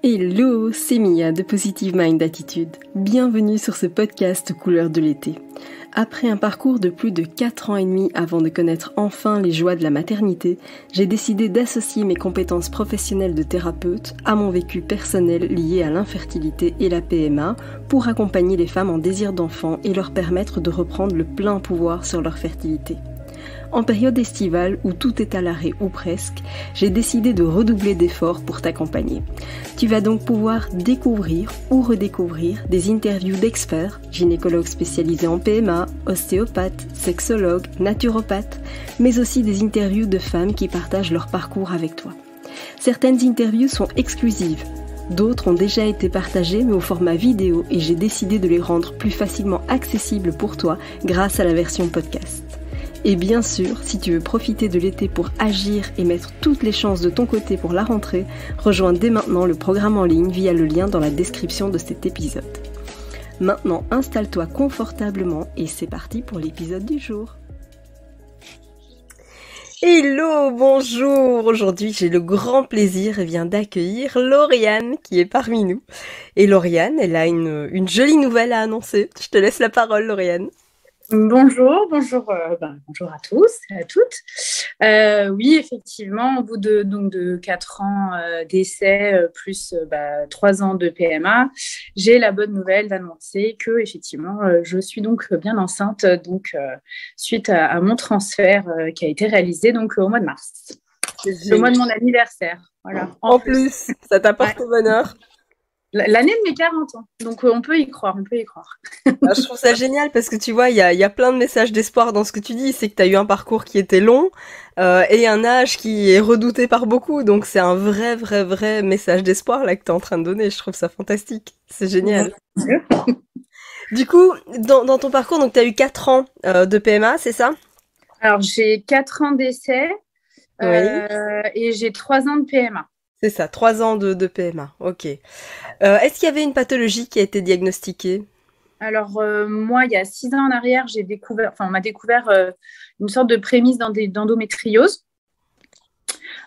Hello, c'est Mia de Positive Mind Attitude. Bienvenue sur ce podcast Couleurs de l'été. Après un parcours de plus de 4 ans et demi avant de connaître enfin les joies de la maternité, j'ai décidé d'associer mes compétences professionnelles de thérapeute à mon vécu personnel lié à l'infertilité et la PMA pour accompagner les femmes en désir d'enfant et leur permettre de reprendre le plein pouvoir sur leur fertilité. En période estivale où tout est à l'arrêt ou presque, j'ai décidé de redoubler d'efforts pour t'accompagner. Tu vas donc pouvoir découvrir ou redécouvrir des interviews d'experts, gynécologues spécialisés en PMA, ostéopathes, sexologues, naturopathes, mais aussi des interviews de femmes qui partagent leur parcours avec toi. Certaines interviews sont exclusives, d'autres ont déjà été partagées mais au format vidéo et j'ai décidé de les rendre plus facilement accessibles pour toi grâce à la version podcast. Et bien sûr, si tu veux profiter de l'été pour agir et mettre toutes les chances de ton côté pour la rentrée, rejoins dès maintenant le programme en ligne via le lien dans la description de cet épisode. Maintenant, installe-toi confortablement et c'est parti pour l'épisode du jour. Hello, bonjour. Aujourd'hui, j'ai le grand plaisir d'accueillir Lauriane qui est parmi nous. Et Lauriane, elle a une jolie nouvelle à annoncer. Je te laisse la parole, Lauriane. Bonjour à tous et à toutes. Oui, effectivement, au bout de 4 ans d'essai plus 3 ans de PMA, j'ai la bonne nouvelle d'annoncer que effectivement, je suis donc bien enceinte suite à mon transfert qui a été réalisé au mois de mars, le mois de mon anniversaire. Voilà. En plus, ça t'apporte au bonheur. L'année de mes 40 ans, donc on peut y croire. Je trouve ça génial parce que tu vois, il y a plein de messages d'espoir dans ce que tu dis. C'est que tu as eu un parcours qui était long et un âge qui est redouté par beaucoup. Donc c'est un vrai message d'espoir là que tu es en train de donner. Je trouve ça fantastique. C'est génial. Du coup, dans ton parcours, donc tu as eu 4 ans de PMA, c'est ça? Alors j'ai 4 ans d'essai et j'ai 3 ans de PMA. C'est ça, 3 ans de PMA, ok. Est-ce qu'il y avait une pathologie qui a été diagnostiquée? Alors, moi, il y a 6 ans en arrière, on m'a découvert une sorte de prémisse d'endométriose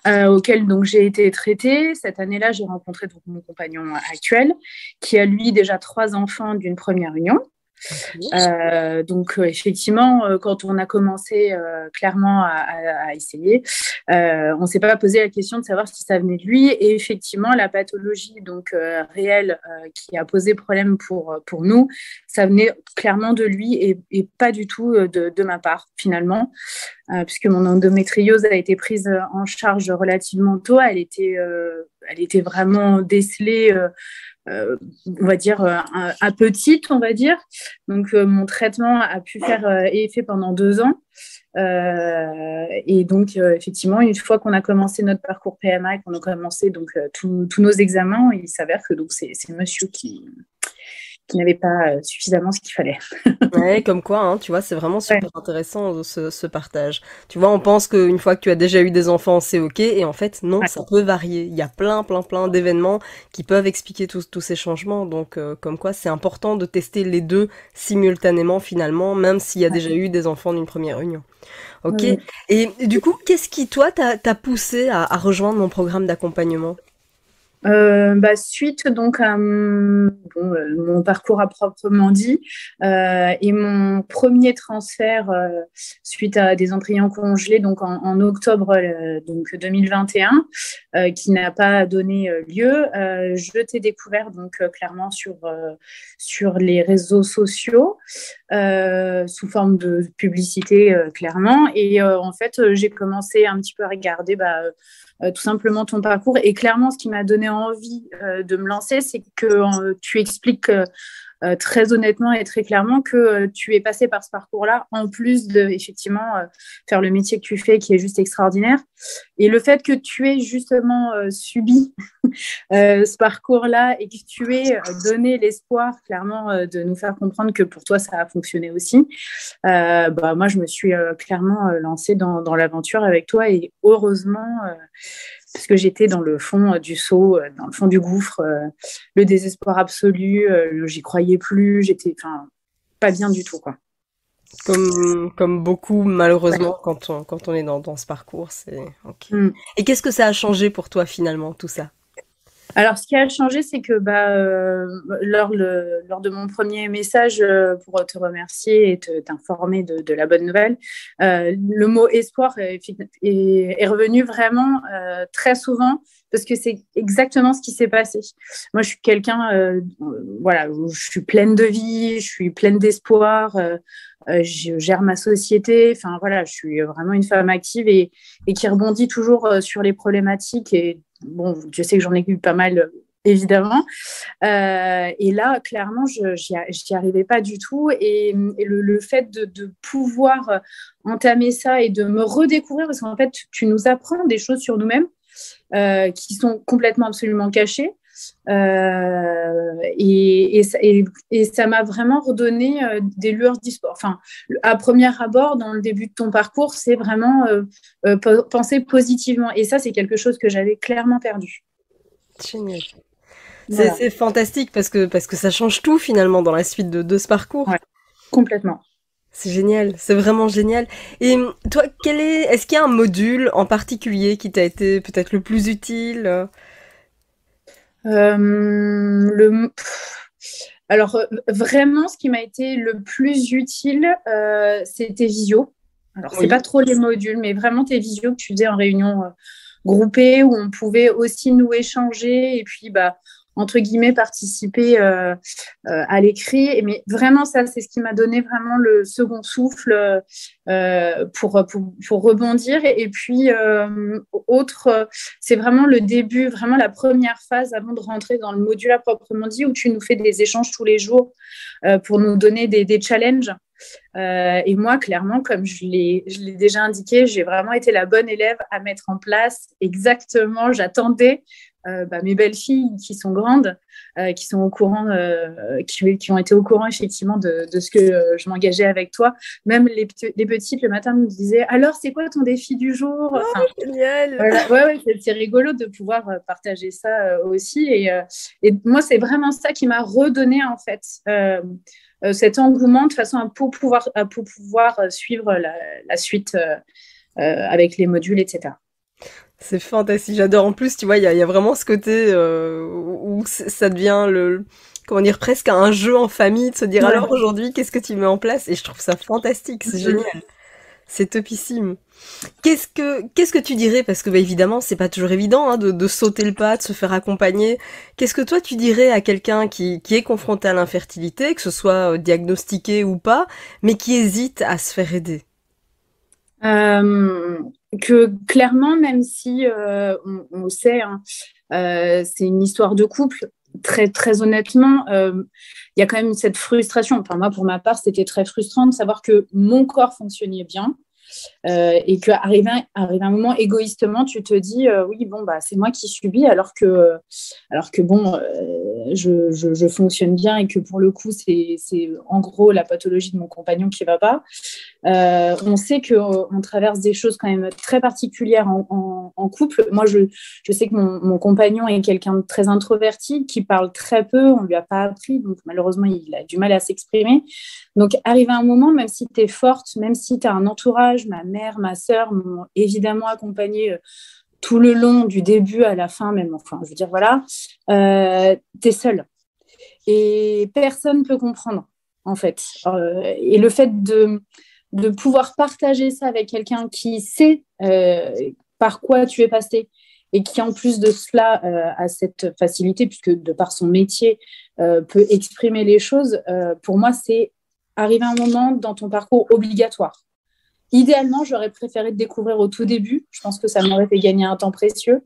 auquel donc j'ai été traitée. Cette année-là, j'ai rencontré donc mon compagnon actuel qui a, lui, déjà 3 enfants d'une première union. Effectivement, quand on a commencé clairement à essayer, on s'est pas posé la question de savoir si ça venait de lui. Et effectivement, la pathologie réelle qui a posé problème pour nous, ça venait clairement de lui et pas du tout de ma part finalement, puisque mon endométriose a été prise en charge relativement tôt. Elle était vraiment décelée. On va dire à petite, on va dire. Donc, mon traitement a pu faire effet pendant 2 ans. Effectivement, une fois qu'on a commencé notre parcours PMA et qu'on a commencé tous nos examens, il s'avère que c'est monsieur qui n'avait pas suffisamment ce qu'il fallait. Ouais, comme quoi, hein, tu vois, c'est vraiment super intéressant ce partage. Tu vois, on pense qu'une fois que tu as déjà eu des enfants, c'est ok, et en fait, non, ça peut varier. Il y a plein d'événements qui peuvent expliquer tous ces changements. Donc, comme quoi, c'est important de tester les deux simultanément, finalement, même s'il y a déjà eu des enfants d'une première union. Ok. Et du coup, qu'est-ce qui, toi, t'a poussé à rejoindre mon programme d'accompagnement? Suite donc à mon parcours à proprement dit et mon premier transfert suite à des embryons congelés donc en octobre 2021 qui n'a pas donné lieu, je t'ai découvert donc clairement sur les réseaux sociaux sous forme de publicité clairement et en fait j'ai commencé un petit peu à regarder tout simplement ton parcours. Et clairement, ce qui m'a donné envie de me lancer, c'est que tu expliques très honnêtement et très clairement que tu es passé par ce parcours-là, en plus de, effectivement, faire le métier que tu fais, qui est juste extraordinaire. Et le fait que tu aies justement subi ce parcours-là et que tu aies donné l'espoir, clairement, de nous faire comprendre que pour toi, ça a fonctionné aussi, moi, je me suis clairement lancée dans l'aventure avec toi et heureusement, parce que j'étais dans le fond du seau, dans le fond du gouffre, le désespoir absolu, j'y croyais plus, j'étais pas bien du tout, quoi. Comme beaucoup, malheureusement, quand on est dans ce parcours, c'est ok. Et qu'est-ce que ça a changé pour toi, finalement, tout ça? Alors, ce qui a changé, c'est que lors de mon premier message pour te remercier et t'informer de la bonne nouvelle, le mot espoir est revenu vraiment très souvent parce que c'est exactement ce qui s'est passé. Moi, je suis quelqu'un, voilà, je suis pleine de vie, je suis pleine d'espoir, je gère ma société, enfin voilà, je suis vraiment une femme active et qui rebondit toujours sur les problématiques et bon, je sais que j'en ai eu pas mal, évidemment. Et là, clairement, j'y arrivais pas du tout. Et le fait de pouvoir entamer ça et de me redécouvrir, parce qu'en fait, tu nous apprends des choses sur nous-mêmes qui sont complètement absolument cachées. Et ça m'a vraiment redonné des lueurs d'espoir. Enfin, à premier abord, dans le début de ton parcours, c'est vraiment penser positivement. Et ça, c'est quelque chose que j'avais clairement perdu. Génial. Voilà. C'est fantastique parce que ça change tout finalement dans la suite de ce parcours. Ouais, complètement. C'est génial, c'est vraiment génial. Et toi, est-ce qu'il y a un module en particulier qui t'a été peut-être le plus utile? Euh, le, alors, vraiment, ce qui m'a été le plus utile, c'était visio. Alors, c'est Oui. pas trop les modules, mais vraiment tes visios que tu faisais en réunion groupée où on pouvait aussi nous échanger et puis, bah, entre guillemets, participer à l'écrit. Mais vraiment, ça, c'est ce qui m'a donné vraiment le second souffle pour rebondir. Et puis, c'est vraiment le début, vraiment la première phase avant de rentrer dans le module à proprement dit, où tu nous fais des échanges tous les jours pour nous donner des challenges. Et moi, clairement, comme je l'ai déjà indiqué, j'ai vraiment été la bonne élève à mettre en place exactement. J'attendais mes belles filles qui sont grandes, qui sont au courant, qui ont été au courant effectivement de ce que je m'engageais avec toi. Même les petites le matin me disaient alors c'est quoi ton défi du jour? Enfin, Génial. voilà, ouais, c'est rigolo de pouvoir partager ça aussi. Et moi, c'est vraiment ça qui m'a redonné en fait cet engouement de façon à pour pouvoir suivre la suite avec les modules, etc. C'est fantastique, j'adore. En plus, tu vois, il y a vraiment ce côté où ça devient comment dire, presque un jeu en famille, de se dire Ouais. alors aujourd'hui, qu'est-ce que tu mets en place? Et je trouve ça fantastique, c'est génial, c'est topissime. Qu'est-ce que tu dirais, parce que bah, évidemment, c'est pas toujours évident hein, de sauter le pas, de se faire accompagner. Qu'est-ce que toi tu dirais à quelqu'un qui est confronté à l'infertilité, que ce soit diagnostiqué ou pas, mais qui hésite à se faire aider? Euh, que clairement, même si on sait, hein, c'est une histoire de couple, très, très honnêtement, il y a quand même cette frustration. Enfin, moi, pour ma part, c'était très frustrant de savoir que mon corps fonctionnait bien, et qu'arrive un moment égoïstement, tu te dis oui, bon, bah, c'est moi qui subis, alors que bon, je fonctionne bien et que pour le coup, c'est en gros la pathologie de mon compagnon qui ne va pas. On sait qu'on traverse des choses quand même très particulières en couple. Moi, je sais que mon compagnon est quelqu'un de très introverti, qui parle très peu, on ne lui a pas appris, donc malheureusement, il a du mal à s'exprimer. Donc, arrive à un moment, même si tu es forte, même si tu as un entourage, ma mère, ma sœur m'ont évidemment accompagnée tout le long, du début à la fin, même, enfin, je veux dire, voilà, tu es seule. Et personne ne peut comprendre, en fait. Et le fait de pouvoir partager ça avec quelqu'un qui sait par quoi tu es passé et qui, en plus de cela, a cette facilité, puisque de par son métier, peut exprimer les choses, pour moi, c'est arriver à un moment dans ton parcours obligatoire. Idéalement, j'aurais préféré te découvrir au tout début. Je pense que ça m'aurait fait gagner un temps précieux.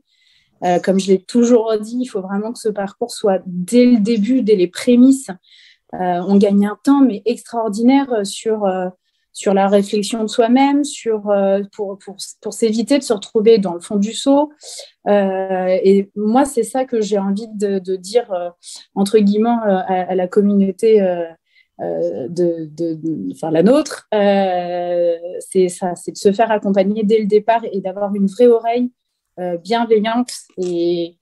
Comme je l'ai toujours dit, il faut vraiment que ce parcours soit dès le début, dès les prémices. On gagne un temps, mais extraordinaire sur la réflexion de soi-même, pour s'éviter de se retrouver dans le fond du seau. Et moi, c'est ça que j'ai envie de dire, entre guillemets, à la communauté enfin, la nôtre. C'est ça, c'est de se faire accompagner dès le départ et d'avoir une vraie oreille bienveillante et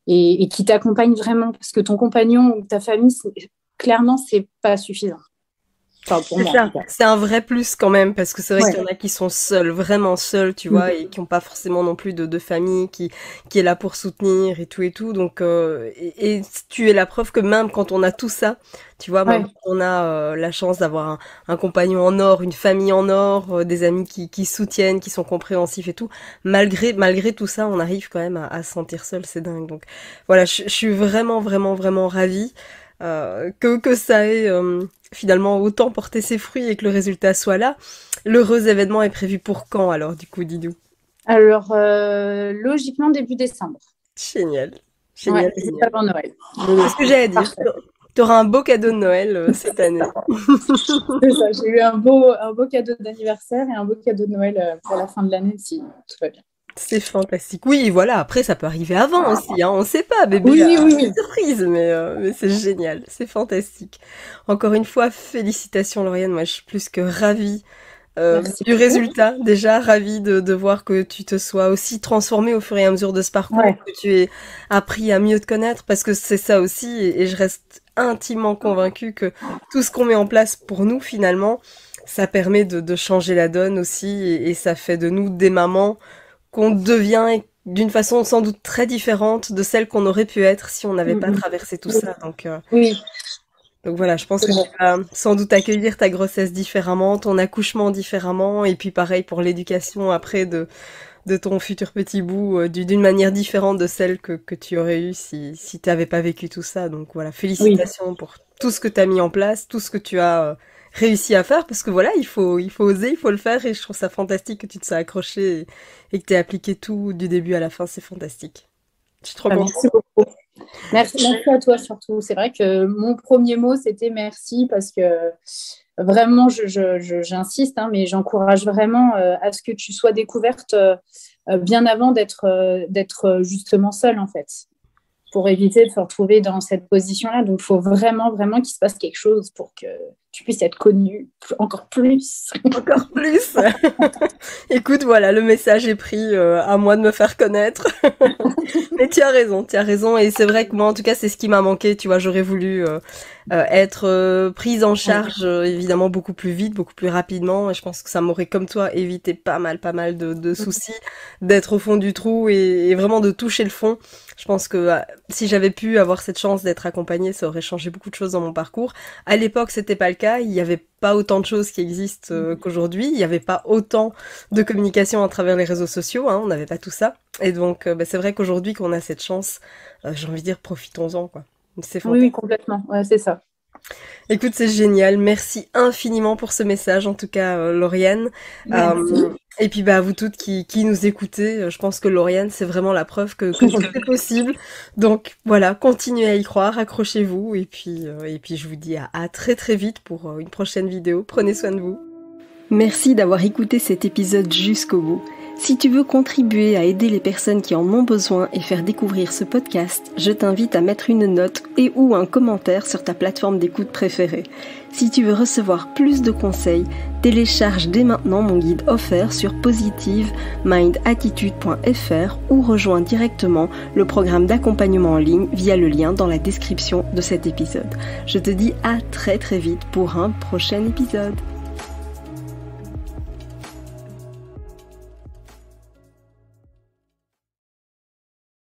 qui t'accompagne vraiment. Parce que ton compagnon ou ta famille, clairement, c'est pas suffisant. Enfin, pour moi, ça. C'est un vrai plus quand même, parce que c'est vrai qu'il y en a qui sont seuls, vraiment seuls, tu vois, et qui n'ont pas forcément non plus de famille qui est là pour soutenir et tout. Donc, et tu es la preuve que même quand on a tout ça, tu vois, même quand on a la chance d'avoir un compagnon en or, une famille en or, des amis qui soutiennent, qui sont compréhensifs et tout, malgré tout ça, on arrive quand même à se sentir seul, c'est dingue. Donc voilà, je suis vraiment, vraiment, vraiment ravie que ça ait finalement autant porté ses fruits et que le résultat soit là. L'heureux événement est prévu pour quand alors, du coup, Didou? Alors, logiquement, début décembre. Génial. Génial. Ouais, c'est avant Noël. C'est ce que j'allais dire. Tu auras un beau cadeau de Noël cette année. C'est ça, j'ai eu un beau cadeau d'anniversaire et un beau cadeau de Noël pour la fin de l'année si tout va bien. C'est fantastique. Oui, voilà, après ça peut arriver avant aussi, hein, on sait pas, bébé. Oui. Surprise, mais c'est génial, c'est fantastique. Encore une fois, félicitations Lauriane, moi je suis plus que ravie du résultat, déjà ravie de voir que tu te sois aussi transformée au fur et à mesure de ce parcours, que tu aies appris à mieux te connaître, parce que c'est ça aussi, et je reste intimement convaincue que tout ce qu'on met en place pour nous finalement, ça permet de changer la donne aussi, et ça fait de nous des mamans qu'on devient d'une façon sans doute très différente de celle qu'on aurait pu être si on n'avait pas traversé tout ça. Donc voilà, je pense que tu vas sans doute accueillir ta grossesse différemment, ton accouchement différemment, et puis pareil pour l'éducation après de ton futur petit bout, d'une manière différente de celle que tu aurais eue si tu n'avais pas vécu tout ça. Donc voilà, félicitations pour tout ce que tu as mis en place, tout ce que tu as réussi à faire, parce que voilà, il faut oser, il faut le faire, et je trouve ça fantastique que tu te sois accroché et que tu aies appliqué tout du début à la fin, c'est fantastique. Je suis trop contente. Merci beaucoup. Merci à toi surtout. C'est vrai que mon premier mot, c'était merci, parce que vraiment, j'insiste, hein, mais j'encourage vraiment à ce que tu sois découverte bien avant d'être justement seule, en fait, pour éviter de se retrouver dans cette position-là. Donc, il faut vraiment, vraiment qu'il se passe quelque chose pour que tu puisses être connue encore plus. Encore plus. Écoute, voilà, le message est pris, à moi de me faire connaître. Mais tu as raison. Et c'est vrai que moi, en tout cas, c'est ce qui m'a manqué. Tu vois, j'aurais voulu être prise en charge, évidemment, beaucoup plus vite, beaucoup plus rapidement. Et je pense que ça m'aurait, comme toi, évité pas mal de soucis, d'être au fond du trou et vraiment de toucher le fond. Je pense que si j'avais pu avoir cette chance d'être accompagnée, ça aurait changé beaucoup de choses dans mon parcours. À l'époque, c'était pas le cas. Il y avait pas autant de choses qui existent qu'aujourd'hui. Il y avait pas autant de communication à travers les réseaux sociaux. Hein. On n'avait pas tout ça. Et donc, c'est vrai qu'aujourd'hui, qu'on a cette chance, j'ai envie de dire, profitons-en, quoi. C'est fantastique. Oui, complètement. Ouais, c'est ça. Écoute, c'est génial. Merci infiniment pour ce message, en tout cas, Lauriane. Et puis, à vous toutes qui nous écoutez, je pense que Lauriane, c'est vraiment la preuve que c'est possible. Donc, voilà, continuez à y croire, accrochez-vous. Et puis, je vous dis à très très vite pour une prochaine vidéo. Prenez soin de vous. Merci d'avoir écouté cet épisode jusqu'au bout. Si tu veux contribuer à aider les personnes qui en ont besoin et faire découvrir ce podcast, je t'invite à mettre une note et ou un commentaire sur ta plateforme d'écoute préférée. Si tu veux recevoir plus de conseils, télécharge dès maintenant mon guide offert sur positivemindattitude.fr ou rejoins directement le programme d'accompagnement en ligne via le lien dans la description de cet épisode. Je te dis à très très vite pour un prochain épisode.